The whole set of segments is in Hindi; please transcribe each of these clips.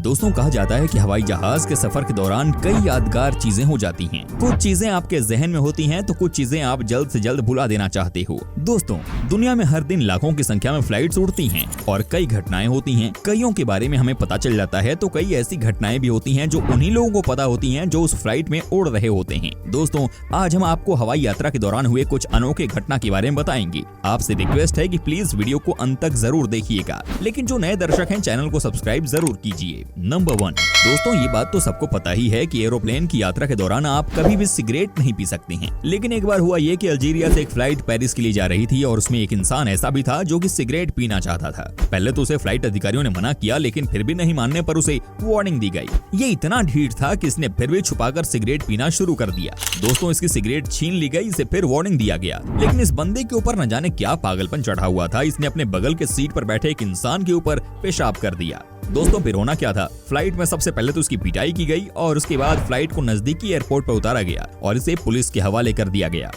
दोस्तों कहा जाता है कि हवाई जहाज के सफर के दौरान कई यादगार चीजें हो जाती हैं। कुछ चीजें आपके जहन में होती हैं तो कुछ चीजें आप जल्द से जल्द भुला देना चाहते हो। दोस्तों दुनिया में हर दिन लाखों की संख्या में फ्लाइट्स उड़ती हैं और कई घटनाएं होती हैं। कईयों के बारे में हमें पता चल जाता है तो कई ऐसी घटनाएं भी होती हैं जो उन्हीं लोगों को पता होती हैं जो उस फ्लाइट में उड़ रहे होते हैं। दोस्तों आज हम आपको हवाई यात्रा के दौरान हुए कुछ अनोखे घटना के बारे में बताएंगे। आपसे रिक्वेस्ट है कि प्लीज वीडियो को अंत तक जरूर देखिएगा, लेकिन जो नए दर्शक हैं चैनल को सब्सक्राइब जरूर कीजिए। नंबर 1 दोस्तों ये बात तो सबको पता ही है कि एरोप्लेन की यात्रा के दौरान आप कभी भी सिगरेट नहीं पी सकते हैं। लेकिन एक बार हुआ ये कि अल्जीरिया से एक फ्लाइट पेरिस के लिए जा रही थी और उसमें एक इंसान ऐसा भी था जो कि सिगरेट पीना चाहता था। पहले तो उसे फ्लाइट अधिकारियों ने मना किया, लेकिन फिर भी नहीं मानने पर उसे वार्निंग दी गई। ये इतना ढीठ था कि इसने फिर भी छुपाकर सिगरेट पीना शुरू कर दिया। दोस्तों इसकी सिगरेट छीन ली गई, इसे फिर वार्निंग दिया गया, लेकिन इस बंदे के ऊपर न जाने क्या पागलपन चढ़ा हुआ था। इसने अपने बगल के सीट पर बैठे एक इंसान के ऊपर पेशाब कर दिया। दोस्तों फिर होना क्या था, फ्लाइट में सबसे पहले तो उसकी पिटाई की गई और उसके बाद फ्लाइट को नजदीकी एयरपोर्ट पर उतारा गया और इसे पुलिस के हवाले कर दिया गया।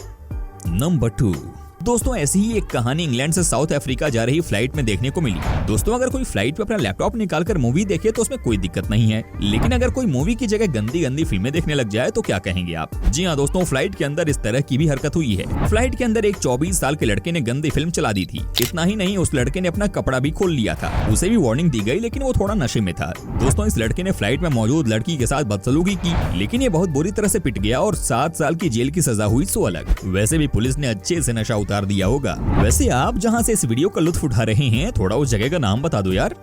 नंबर 2 दोस्तों ऐसी ही एक कहानी इंग्लैंड से साउथ अफ्रीका जा रही फ्लाइट में देखने को मिली। दोस्तों अगर कोई फ्लाइट पे अपना लैपटॉप निकालकर मूवी देखे तो उसमें कोई दिक्कत नहीं है, लेकिन अगर कोई मूवी की जगह गंदी गंदी फिल्में देखने लग जाए तो क्या कहेंगे आप। जी हाँ दोस्तों फ्लाइट के अंदर इस तरह की भी हरकत हुई है। फ्लाइट के अंदर एक 24 साल के लड़के ने गंदी फिल्म चला दी थी। इतना ही नहीं, उस लड़के ने अपना कपड़ा भी खोल लिया था। उसे भी वार्निंग दी गई, लेकिन वो थोड़ा नशे में था। दोस्तों इस लड़के ने फ्लाइट में मौजूद लड़की के साथ बदसलूकी की, लेकिन ये बहुत बुरी तरह से पिट गया और 7 साल की जेल की सजा हुई सो अलग। वैसे भी पुलिस ने अच्छे से नशा उतार दिया होगा। वैसे आप जहां से इस वीडियो का लुत्फ उठा रहे हैं थोड़ा उस जगह का नाम बता दो यार।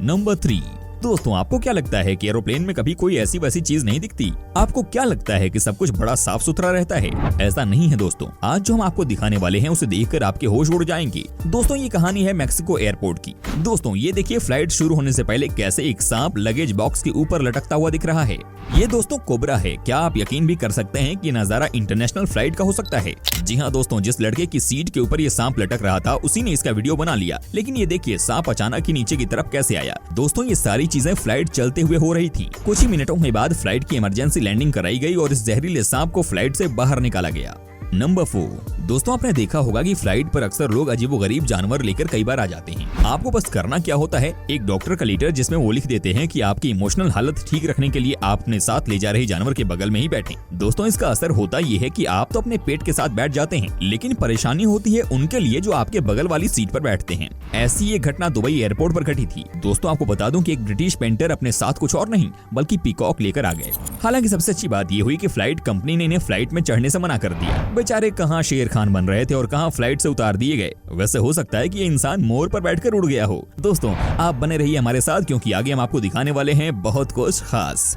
नंबर 3 दोस्तों आपको क्या लगता है कि एरोप्लेन में कभी कोई ऐसी वैसी चीज नहीं दिखती? आपको क्या लगता है कि सब कुछ बड़ा साफ सुथरा रहता है? ऐसा नहीं है दोस्तों। आज जो हम आपको दिखाने वाले हैं उसे देखकर आपके होश उड़ जाएंगे। दोस्तों ये कहानी है मैक्सिको एयरपोर्ट की। दोस्तों ये देखिए फ्लाइट शुरू होने से पहले कैसे एक सांप लगेज बॉक्स के ऊपर लटकता हुआ दिख रहा है। ये दोस्तों कोबरा है। क्या आप यकीन भी कर सकते हैं कि नजारा इंटरनेशनल फ्लाइट का हो सकता है? जी हाँ दोस्तों, जिस लड़के की सीट के ऊपर ये सांप लटक रहा था उसी ने इसका वीडियो बना लिया। लेकिन ये देखिए सांप अचानक ही नीचे की तरफ कैसे आया। दोस्तों ये सारी चीजें फ्लाइट चलते हुए हो रही थी। कुछ ही मिनटों के बाद फ्लाइट की इमरजेंसी लैंडिंग कराई गई और इस जहरीले सांप को फ्लाइट से बाहर निकाला गया। नंबर 4 दोस्तों आपने देखा होगा कि फ्लाइट पर अक्सर लोग अजीबोगरीब जानवर लेकर कई बार आ जाते हैं। आपको बस करना क्या होता है, एक डॉक्टर का लेटर जिसमें वो लिख देते हैं कि आपकी इमोशनल हालत ठीक रखने के लिए आप अपने साथ ले जा रहे जानवर के बगल में ही बैठें। दोस्तों इसका असर होता ये है कि आप तो अपने पेट के साथ बैठ जाते हैं, लेकिन परेशानी होती है उनके लिए जो आपके बगल वाली सीट पर बैठते हैं। ऐसी एक घटना दुबई एयरपोर्ट पर घटी थी। दोस्तों आपको बता दूं कि एक ब्रिटिश पेंटर अपने साथ कुछ और नहीं बल्कि पीकॉक लेकर आ गए। हालांकि सबसे अच्छी बात ये हुई कि फ्लाइट कंपनी ने इन्हें फ्लाइट में चढ़ने से मना कर दिया। बेचारे कहाँ शेर खान बन रहे थे और कहाँ फ्लाइट से उतार दिए गए। वैसे हो सकता है कि ये इंसान मोर पर बैठकर उड़ गया हो। दोस्तों आप बने रहिए हमारे साथ क्योंकि आगे हम आपको दिखाने वाले हैं बहुत कुछ खास।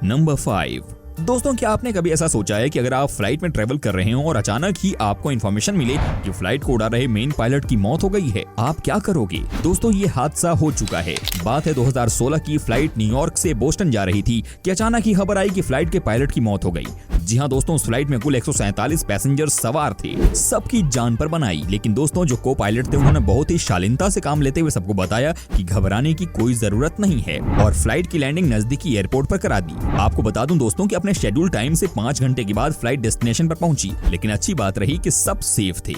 नंबर 5 दोस्तों क्या आपने कभी ऐसा सोचा है कि अगर आप फ्लाइट में ट्रेवल कर रहे हो और अचानक ही आपको इन्फॉर्मेशन मिले कि फ्लाइट को उड़ा रहे मेन पायलट की मौत हो गई है, आप क्या करोगे? दोस्तों ये हादसा हो चुका है। बात है 2016 की। फ्लाइट न्यूयॉर्क से बोस्टन जा रही थी कि अचानक ही खबर आई कि फ्लाइट के पायलट की मौत हो गई। जी हाँ दोस्तों उस फ्लाइट में कुल 147 पैसेंजर सवार थे। सबकी जान पर बनाई, लेकिन दोस्तों जो को पायलट थे उन्होंने बहुत ही शालीनता से काम लेते हुए सबको बताया कि घबराने की कोई जरूरत नहीं है और फ्लाइट की लैंडिंग नजदीकी एयरपोर्ट पर करा दी। आपको बता दूं दोस्तों कि अपने शेड्यूल टाइम से 5 घंटे के बाद फ्लाइट डेस्टिनेशन पर पहुंची, लेकिन अच्छी बात रही कि सब सेफ थे।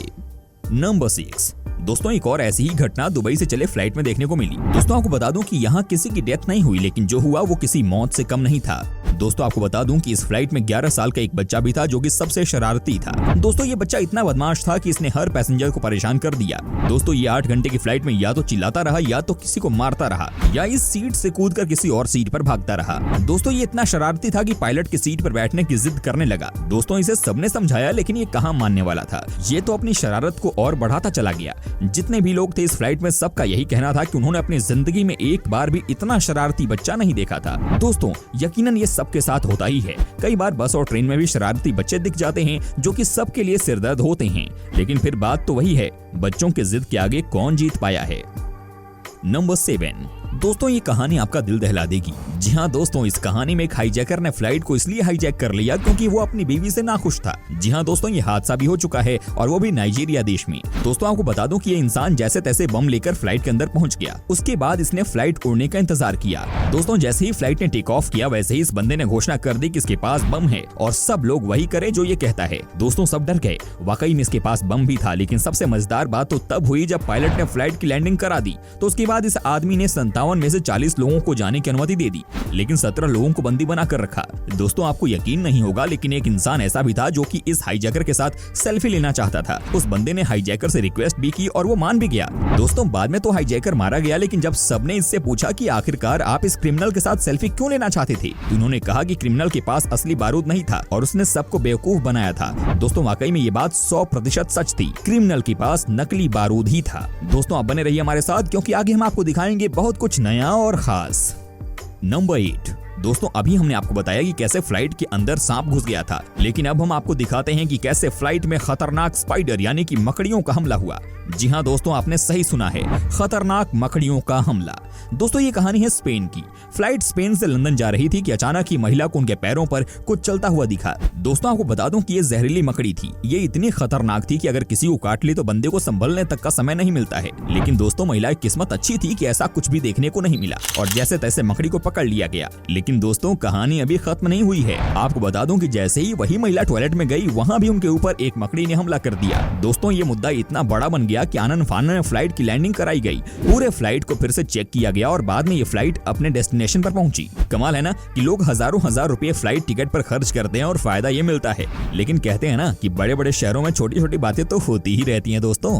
नंबर 6 दोस्तों एक और ऐसी ही घटना दुबई से चले फ्लाइट में देखने को मिली। दोस्तों आपको बता दूं कि यहाँ किसी की डेथ नहीं हुई, लेकिन जो हुआ वो किसी मौत से कम नहीं था। दोस्तों आपको बता दूं कि इस फ्लाइट में 11 साल का एक बच्चा भी था जो कि सबसे शरारती था। दोस्तों ये बच्चा इतना बदमाश था कि इसने हर पैसेंजर को परेशान कर दिया। दोस्तों ये 8 घंटे की फ्लाइट में या तो चिल्लाता रहा या तो किसी को मारता रहा या इस सीट से कूदकर किसी और सीट पर भागता रहा। दोस्तों ये इतना शरारती था कि पायलट की सीट पर बैठने की जिद करने लगा। दोस्तों इसे सबने समझाया, लेकिन ये कहाँ मानने वाला था। ये तो अपनी शरारत को और बढ़ाता चला गया। जितने भी लोग थे इस फ्लाइट में सबका यही कहना था कि उन्होंने अपनी जिंदगी में एक बार भी इतना शरारती बच्चा नहीं देखा था। दोस्तों यकीनन ये सबके साथ होता ही है। कई बार बस और ट्रेन में भी शरारती बच्चे दिख जाते हैं जो कि सबके लिए सिरदर्द होते हैं, लेकिन फिर बात तो वही है, बच्चों की जिद के आगे कौन जीत पाया है। नंबर 7 दोस्तों ये कहानी आपका दिल दहला देगी। जी हाँ दोस्तों इस कहानी में एक हाईजैकर ने फ्लाइट को इसलिए हाईजैक कर लिया क्योंकि वो अपनी बीवी से नाखुश था। जी हाँ दोस्तों ये हादसा भी हो चुका है और वो भी नाइजीरिया देश में। दोस्तों आपको बता दूं कि ये इंसान जैसे तैसे बम लेकर फ्लाइट के अंदर पहुंच गया। उसके बाद इसने फ्लाइट उड़ने का इंतजार किया। दोस्तों जैसे ही फ्लाइट ने टेक ऑफ किया वैसे ही इस बंदे ने घोषणा कर दी कि इसके पास बम है और सब लोग वही करें जो ये कहता है। दोस्तों सब डर गए। वाकई में इसके पास बम भी था, लेकिन सबसे मजेदार बात तो तब हुई जब पायलट ने फ्लाइट की लैंडिंग करा दी तो उसके बाद इस आदमी ने 57 में से 40 लोगों को जाने की अनुमति दे दी, लेकिन 17 लोगों को बंदी बना कर रखा। दोस्तों आपको यकीन नहीं होगा, लेकिन एक इंसान ऐसा भी था जो कि इस हाईजैकर के साथ सेल्फी लेना चाहता था। उस बंदे ने हाईजैकर से रिक्वेस्ट भी की और वो मान भी गया। दोस्तों बाद में तो हाईजैकर मारा गया, लेकिन जब सबने इससे पूछा कि आखिरकार आप इस क्रिमिनल के साथ सेल्फी क्यों लेना चाहते थे, तो उन्होंने कहा कि क्रिमिनल के पास असली बारूद नहीं था और उसने सबको बेवकूफ बनाया था। दोस्तों वाकई में ये बात 100% सच थी, क्रिमिनल के पास नकली बारूद ही था। दोस्तों आप बने रहिए हमारे साथ, क्योंकि आगे हम आपको दिखाएंगे बहुत कुछ नया और खास। नंबर 8। दोस्तों अभी हमने आपको बताया कि कैसे फ्लाइट के अंदर सांप घुस गया था, लेकिन अब हम आपको दिखाते हैं कि कैसे फ्लाइट में खतरनाक स्पाइडर यानी कि मकड़ियों का हमला हुआ। जी हाँ दोस्तों, आपने सही सुना है, खतरनाक मकड़ियों का हमला। दोस्तों ये कहानी है स्पेन की। फ्लाइट स्पेन से लंदन जा रही थी कि अचानक ही महिला को उनके पैरों पर कुछ चलता हुआ दिखा। दोस्तों आपको बता दूं कि ये जहरीली मकड़ी थी। ये इतनी खतरनाक थी कि अगर किसी को काट ली तो बंदे को संभलने तक का समय नहीं मिलता है। लेकिन दोस्तों महिला की किस्मत अच्छी थी कि ऐसा कुछ भी देखने को नहीं मिला और जैसे तैसे मकड़ी को पकड़ लिया गया। लेकिन दोस्तों कहानी अभी खत्म नहीं हुई है। आपको बता दूं कि जैसे ही वही महिला टॉयलेट में गई, वहाँ भी उनके ऊपर एक मकड़ी ने हमला कर दिया। दोस्तों ये मुद्दा इतना बड़ा बन गया कि आनन फानन में फ्लाइट की लैंडिंग कराई गई। पूरे फ्लाइट को फिर से चेक किया गया और बाद में ये फ्लाइट अपने डेस्टिनेशन पर पहुंची। कमाल है ना कि लोग हजारों हजार रुपए फ्लाइट टिकट पर खर्च करते हैं और फायदा ये मिलता है। लेकिन कहते हैं ना कि बड़े बड़े शहरों में छोटी छोटी बातें तो होती ही रहती हैं दोस्तों।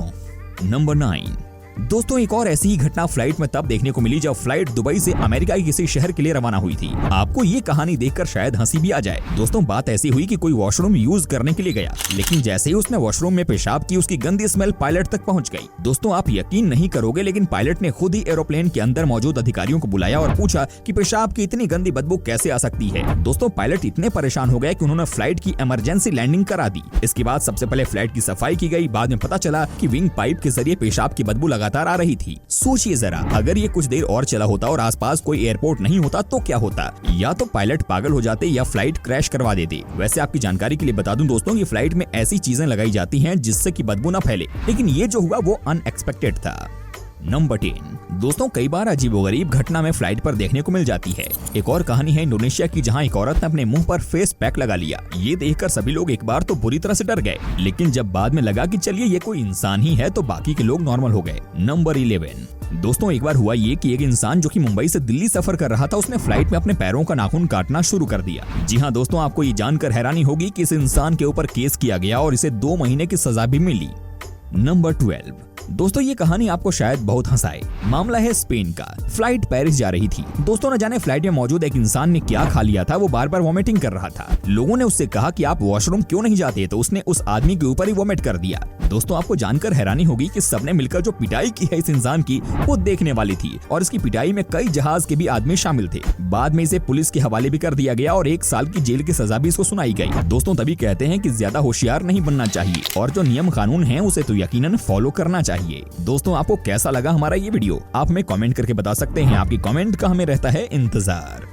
नंबर 9। दोस्तों एक और ऐसी ही घटना फ्लाइट में तब देखने को मिली जब फ्लाइट दुबई से अमेरिका के किसी शहर के लिए रवाना हुई थी। आपको ये कहानी देखकर शायद हंसी भी आ जाए। दोस्तों बात ऐसी हुई कि कोई वॉशरूम यूज करने के लिए गया, लेकिन जैसे ही उसने वॉशरूम में पेशाब की, उसकी गंदी स्मेल पायलट तक पहुंच गई। दोस्तों आप यकीन नहीं करोगे, लेकिन पायलट ने खुद ही एरोप्लेन के अंदर मौजूद अधिकारियों को बुलाया और पूछा कि पेशाब की इतनी गंदी बदबू कैसे आ सकती है। दोस्तों पायलट इतने परेशान हो गए कि उन्होंने फ्लाइट की इमरजेंसी लैंडिंग करा दी। इसके बाद सबसे पहले फ्लाइट की सफाई की गई। बाद में पता चला कि विंग पाइप के जरिए पेशाब की बदबू लगातार आ रही थी। सोचिए जरा, अगर ये कुछ देर और चला होता और आसपास कोई एयरपोर्ट नहीं होता तो क्या होता? या तो पायलट पागल हो जाते या फ्लाइट क्रैश करवा देते। वैसे आपकी जानकारी के लिए बता दूं दोस्तों कि फ्लाइट में ऐसी चीजें लगाई जाती हैं जिससे कि बदबू न फैले, लेकिन ये जो हुआ वो अनएक्सपेक्टेड था। नंबर 10। दोस्तों कई बार अजीबोगरीब घटना में फ्लाइट पर देखने को मिल जाती है। एक और कहानी है इंडोनेशिया की, जहां एक औरत ने अपने मुंह पर फेस पैक लगा लिया। ये देखकर सभी लोग एक बार तो बुरी तरह से डर गए, लेकिन जब बाद में लगा कि चलिए ये कोई इंसान ही है तो बाकी के लोग नॉर्मल हो गए। नंबर 11। दोस्तों एक बार हुआ ये कि एक इंसान जो कि मुंबई से दिल्ली सफर कर रहा था, उसने फ्लाइट में अपने पैरों का नाखून काटना शुरू कर दिया। जी हाँ दोस्तों, आपको ये जानकर हैरानी होगी कि इस इंसान के ऊपर केस किया गया और इसे 2 महीने की सजा भी मिली। नंबर 12। दोस्तों ये कहानी आपको शायद बहुत हंसाए। मामला है स्पेन का। फ्लाइट पेरिस जा रही थी। दोस्तों न जाने फ्लाइट में मौजूद एक इंसान ने क्या खा लिया था, वो बार बार वॉमिटिंग कर रहा था। लोगों ने उससे कहा कि आप वॉशरूम क्यों नहीं जाते, तो उसने उस आदमी के ऊपर ही वॉमिट कर दिया। दोस्तों आपको जानकर हैरानी होगी कि सबने मिलकर जो पिटाई की है इस इंसान की, वो देखने वाली थी और इसकी पिटाई में कई जहाज के भी आदमी शामिल थे। बाद में इसे पुलिस के हवाले भी कर दिया गया और 1 साल की जेल की सजा भी इसको सुनाई गई। दोस्तों तभी कहते हैं कि ज्यादा होशियार नहीं बनना चाहिए और जो नियम कानून है उसे तो यकीनन फॉलो करना चाहिए। दोस्तों आपको कैसा लगा हमारा ये वीडियो, आप हमें कमेंट करके बता सकते हैं। आपकी कमेंट का हमें रहता है इंतजार।